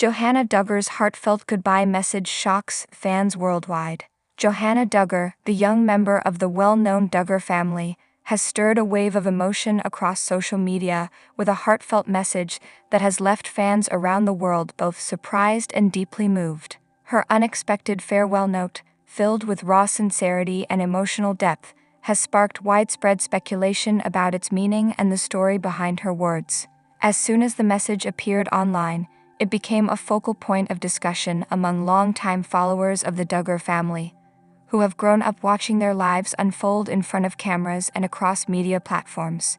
Johannah Duggar's heartfelt goodbye message shocks fans worldwide. Johannah Duggar, the young member of the well-known Duggar family, has stirred a wave of emotion across social media with a heartfelt message that has left fans around the world both surprised and deeply moved. Her unexpected farewell note, filled with raw sincerity and emotional depth, has sparked widespread speculation about its meaning and the story behind her words. As soon as the message appeared online, it became a focal point of discussion among longtime followers of the Duggar family, who have grown up watching their lives unfold in front of cameras and across media platforms.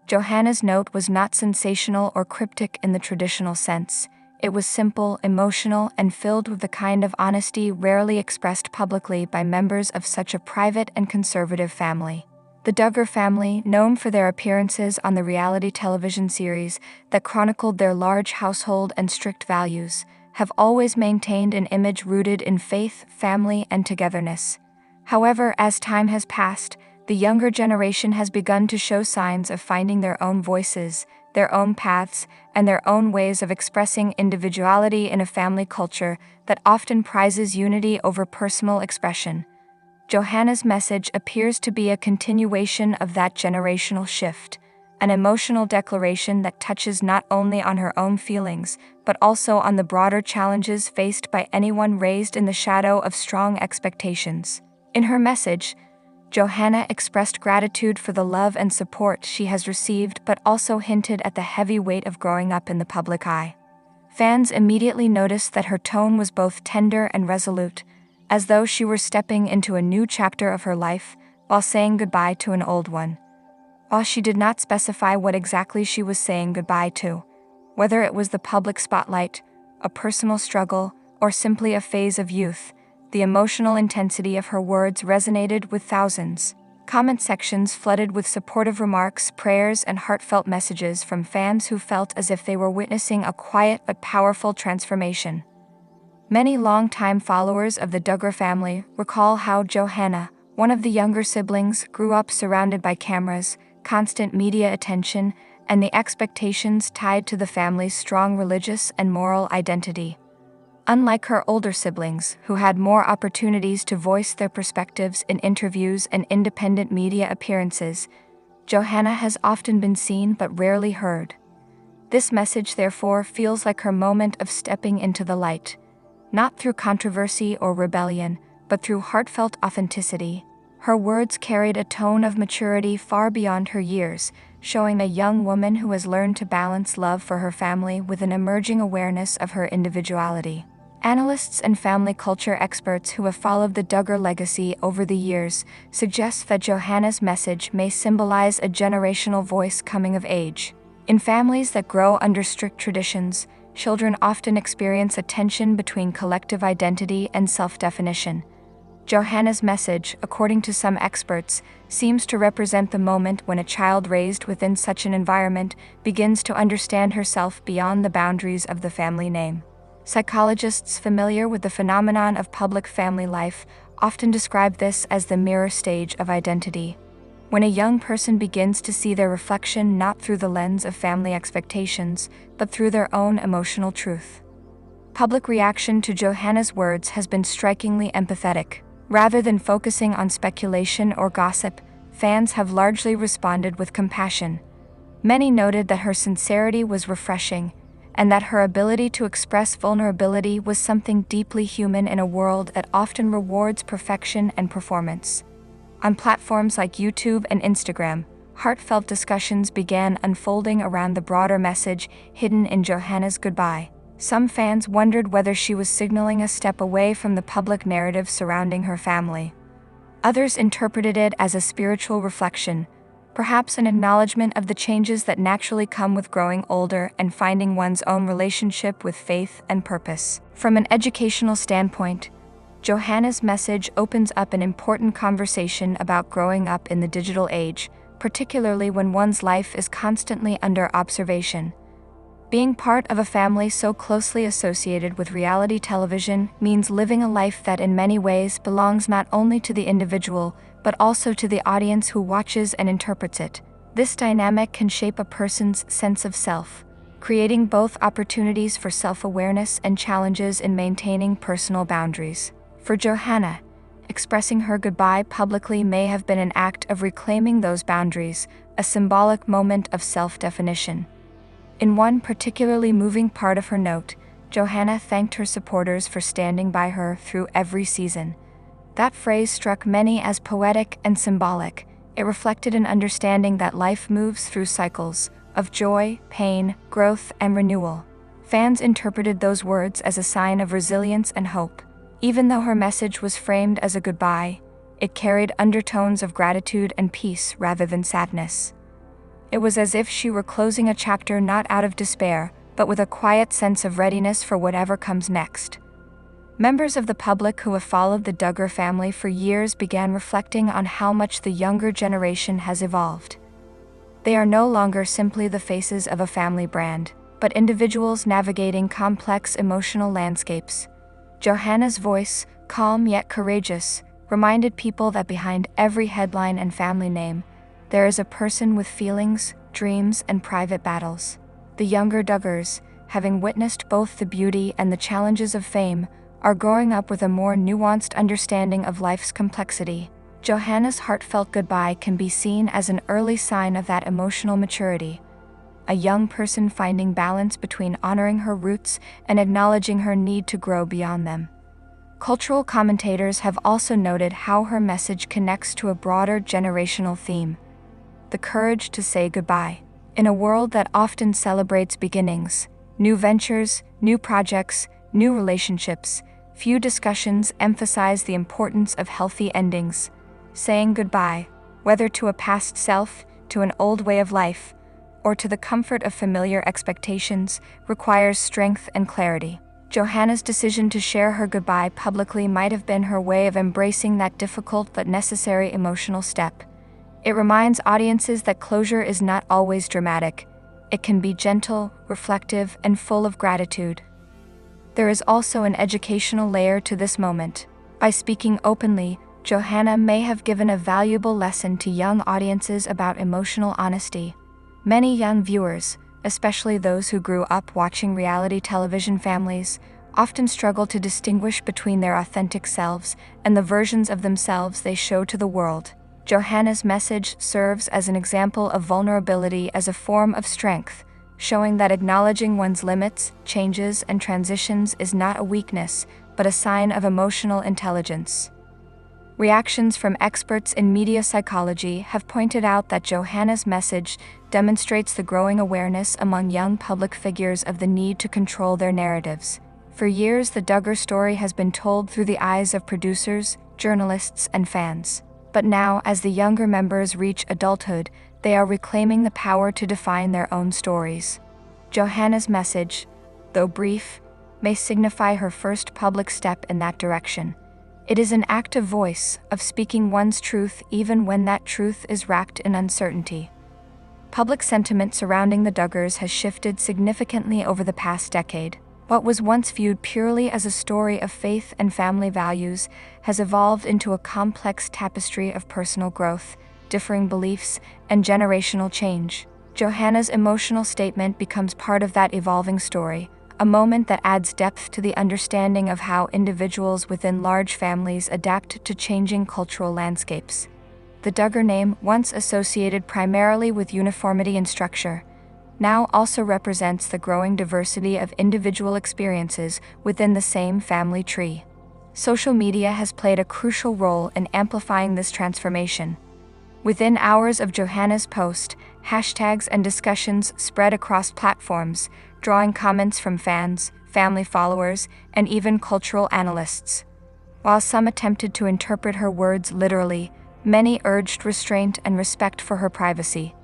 Johannah's note was not sensational or cryptic in the traditional sense. It was simple, emotional, and filled with the kind of honesty rarely expressed publicly by members of such a private and conservative family. The Duggar family, known for their appearances on the reality television series that chronicled their large household and strict values, have always maintained an image rooted in faith, family, and togetherness. However, as time has passed, the younger generation has begun to show signs of finding their own voices, their own paths, and their own ways of expressing individuality in a family culture that often prizes unity over personal expression. Johannah's message appears to be a continuation of that generational shift, an emotional declaration that touches not only on her own feelings, but also on the broader challenges faced by anyone raised in the shadow of strong expectations. In her message, Johannah expressed gratitude for the love and support she has received, but also hinted at the heavy weight of growing up in the public eye. Fans immediately noticed that her tone was both tender and resolute, as though she were stepping into a new chapter of her life while saying goodbye to an old one. While she did not specify what exactly she was saying goodbye to, whether it was the public spotlight, a personal struggle, or simply a phase of youth, the emotional intensity of her words resonated with thousands. Comment sections flooded with supportive remarks, prayers, and heartfelt messages from fans who felt as if they were witnessing a quiet but powerful transformation. Many longtime followers of the Duggar family recall how Johannah, one of the younger siblings, grew up surrounded by cameras, constant media attention, and the expectations tied to the family's strong religious and moral identity. Unlike her older siblings, who had more opportunities to voice their perspectives in interviews and independent media appearances, Johannah has often been seen but rarely heard. This message, therefore, feels like her moment of stepping into the light, not through controversy or rebellion, but through heartfelt authenticity. Her words carried a tone of maturity far beyond her years, showing a young woman who has learned to balance love for her family with an emerging awareness of her individuality. Analysts and family culture experts who have followed the Duggar legacy over the years suggest that Johannah's message may symbolize a generational voice coming of age. In families that grow under strict traditions, children often experience a tension between collective identity and self-definition. Johannah's message, according to some experts, seems to represent the moment when a child raised within such an environment begins to understand herself beyond the boundaries of the family name. Psychologists familiar with the phenomenon of public family life often describe this as the mirror stage of identity, when a young person begins to see their reflection not through the lens of family expectations, but through their own emotional truth. Public reaction to Johannah's words has been strikingly empathetic. Rather than focusing on speculation or gossip, fans have largely responded with compassion. Many noted that her sincerity was refreshing, and that her ability to express vulnerability was something deeply human in a world that often rewards perfection and performance. On platforms like YouTube and Instagram, heartfelt discussions began unfolding around the broader message hidden in Johannah's goodbye. Some fans wondered whether she was signaling a step away from the public narrative surrounding her family. Others interpreted it as a spiritual reflection, perhaps an acknowledgement of the changes that naturally come with growing older and finding one's own relationship with faith and purpose. From an educational standpoint, Johannah's message opens up an important conversation about growing up in the digital age, particularly when one's life is constantly under observation. Being part of a family so closely associated with reality television means living a life that in many ways belongs not only to the individual, but also to the audience who watches and interprets it. This dynamic can shape a person's sense of self, creating both opportunities for self-awareness and challenges in maintaining personal boundaries. For Johannah, expressing her goodbye publicly may have been an act of reclaiming those boundaries, a symbolic moment of self-definition. In one particularly moving part of her note, Johannah thanked her supporters for standing by her through every season. That phrase struck many as poetic and symbolic. It reflected an understanding that life moves through cycles of joy, pain, growth, and renewal. Fans interpreted those words as a sign of resilience and hope. Even though her message was framed as a goodbye, it carried undertones of gratitude and peace rather than sadness. It was as if she were closing a chapter not out of despair, but with a quiet sense of readiness for whatever comes next. Members of the public who have followed the Duggar family for years began reflecting on how much the younger generation has evolved. They are no longer simply the faces of a family brand, but individuals navigating complex emotional landscapes. Johannah's voice, calm yet courageous, reminded people that behind every headline and family name, there is a person with feelings, dreams, and private battles. The younger Duggars, having witnessed both the beauty and the challenges of fame, are growing up with a more nuanced understanding of life's complexity. Johannah's heartfelt goodbye can be seen as an early sign of that emotional maturity. A young person finding balance between honoring her roots and acknowledging her need to grow beyond them. Cultural commentators have also noted how her message connects to a broader generational theme: the courage to say goodbye. In a world that often celebrates beginnings, new ventures, new projects, new relationships, few discussions emphasize the importance of healthy endings. Saying goodbye, whether to a past self, to an old way of life, or to the comfort of familiar expectations, requires strength and clarity. Johannah's decision to share her goodbye publicly might have been her way of embracing that difficult but necessary emotional step. It reminds audiences that closure is not always dramatic. It can be gentle, reflective, and full of gratitude. There is also an educational layer to this moment. By speaking openly, Johannah may have given a valuable lesson to young audiences about emotional honesty. Many young viewers, especially those who grew up watching reality television families, often struggle to distinguish between their authentic selves and the versions of themselves they show to the world. Johannah's message serves as an example of vulnerability as a form of strength, showing that acknowledging one's limits, changes, and transitions is not a weakness, but a sign of emotional intelligence. Reactions from experts in media psychology have pointed out that Johannah's message demonstrates the growing awareness among young public figures of the need to control their narratives. For years, the Duggar story has been told through the eyes of producers, journalists, and fans. But now, as the younger members reach adulthood, they are reclaiming the power to define their own stories. Johannah's message, though brief, may signify her first public step in that direction. It is an active voice of speaking one's truth even when that truth is wrapped in uncertainty. Public sentiment surrounding the Duggars has shifted significantly over the past decade. What was once viewed purely as a story of faith and family values has evolved into a complex tapestry of personal growth, differing beliefs, and generational change. Johannah's emotional statement becomes part of that evolving story, a moment that adds depth to the understanding of how individuals within large families adapt to changing cultural landscapes. The Duggar name, once associated primarily with uniformity and structure, now also represents the growing diversity of individual experiences within the same family tree. Social media has played a crucial role in amplifying this transformation. Within hours of Johannah's post, hashtags and discussions spread across platforms, drawing comments from fans, family followers, and even cultural analysts. While some attempted to interpret her words literally, many urged restraint and respect for her privacy.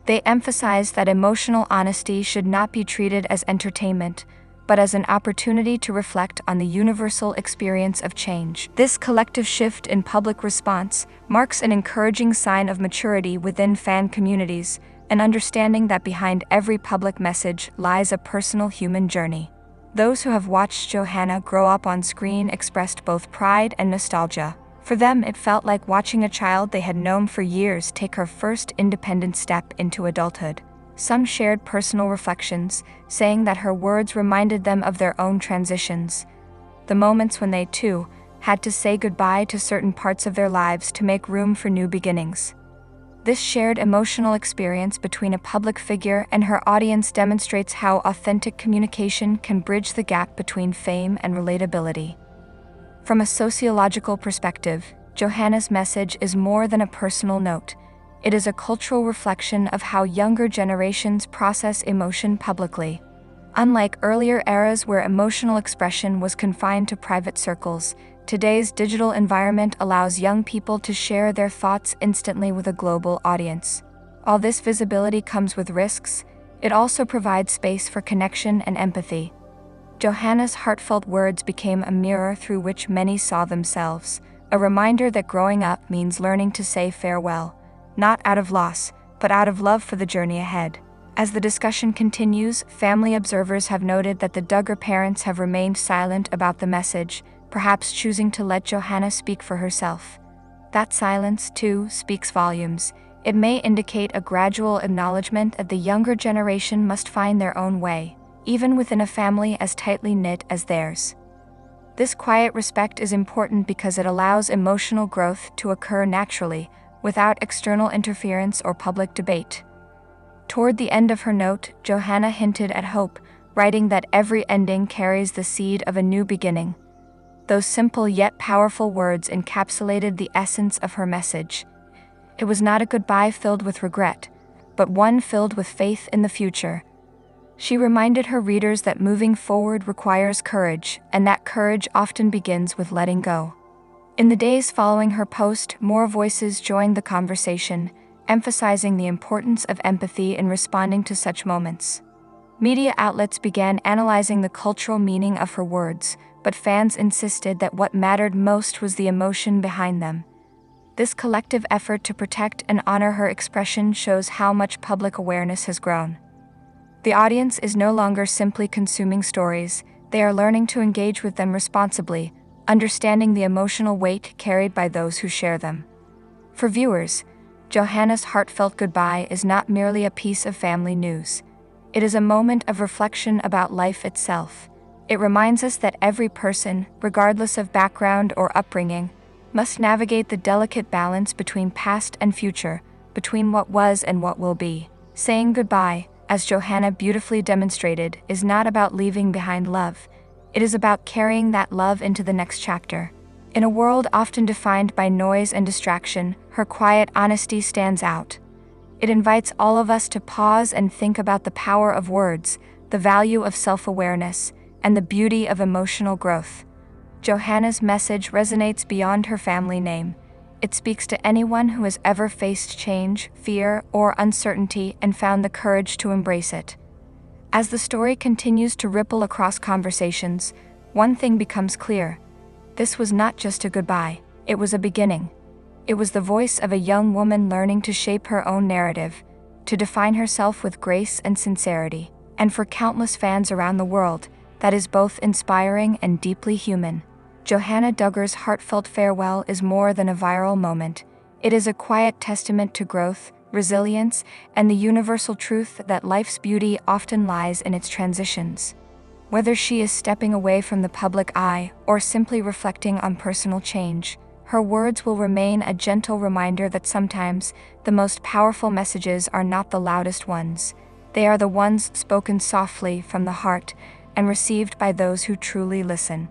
They emphasized that emotional honesty should not be treated as entertainment, but as an opportunity to reflect on the universal experience of change. This collective shift in public response marks an encouraging sign of maturity within fan communities, an understanding that behind every public message lies a personal human journey. Those who have watched Johannah grow up on screen expressed both pride and nostalgia. For them, it felt like watching a child they had known for years take her first independent step into adulthood. Some shared personal reflections, saying that her words reminded them of their own transitions, the moments when they, too, had to say goodbye to certain parts of their lives to make room for new beginnings. This shared emotional experience between a public figure and her audience demonstrates how authentic communication can bridge the gap between fame and relatability. From a sociological perspective, Johannah's message is more than a personal note. It is a cultural reflection of how younger generations process emotion publicly. Unlike earlier eras where emotional expression was confined to private circles, today's digital environment allows young people to share their thoughts instantly with a global audience. While this visibility comes with risks, it also provides space for connection and empathy. Johannah's heartfelt words became a mirror through which many saw themselves, a reminder that growing up means learning to say farewell, not out of loss, but out of love for the journey ahead. As the discussion continues, family observers have noted that the Duggar parents have remained silent about the message, perhaps choosing to let Johannah speak for herself. That silence, too, speaks volumes. It may indicate a gradual acknowledgement that the younger generation must find their own way, even within a family as tightly knit as theirs. This quiet respect is important because it allows emotional growth to occur naturally, without external interference or public debate. Toward the end of her note, Johannah hinted at hope, writing that every ending carries the seed of a new beginning. Those simple yet powerful words encapsulated the essence of her message. It was not a goodbye filled with regret, but one filled with faith in the future. She reminded her readers that moving forward requires courage, and that courage often begins with letting go. In the days following her post, more voices joined the conversation, emphasizing the importance of empathy in responding to such moments. Media outlets began analyzing the cultural meaning of her words, but fans insisted that what mattered most was the emotion behind them. This collective effort to protect and honor her expression shows how much public awareness has grown. The audience is no longer simply consuming stories, they are learning to engage with them responsibly, understanding the emotional weight carried by those who share them. For viewers, Johannah's heartfelt goodbye is not merely a piece of family news. It is a moment of reflection about life itself. It reminds us that every person, regardless of background or upbringing, must navigate the delicate balance between past and future, between what was and what will be. Saying goodbye, as Johannah beautifully demonstrated, is not about leaving behind love. It is about carrying that love into the next chapter. In a world often defined by noise and distraction, her quiet honesty stands out. It invites all of us to pause and think about the power of words, the value of self-awareness, and the beauty of emotional growth. Johannah's message resonates beyond her family name. It speaks to anyone who has ever faced change, fear, or uncertainty and found the courage to embrace it. As the story continues to ripple across conversations, one thing becomes clear. This was not just a goodbye, it was a beginning. It was the voice of a young woman learning to shape her own narrative, to define herself with grace and sincerity. And for countless fans around the world, that is both inspiring and deeply human. Johannah Duggar's heartfelt farewell is more than a viral moment. It is a quiet testament to growth, resilience, and the universal truth that life's beauty often lies in its transitions. Whether she is stepping away from the public eye or simply reflecting on personal change, her words will remain a gentle reminder that sometimes the most powerful messages are not the loudest ones. They are the ones spoken softly from the heart and received by those who truly listen.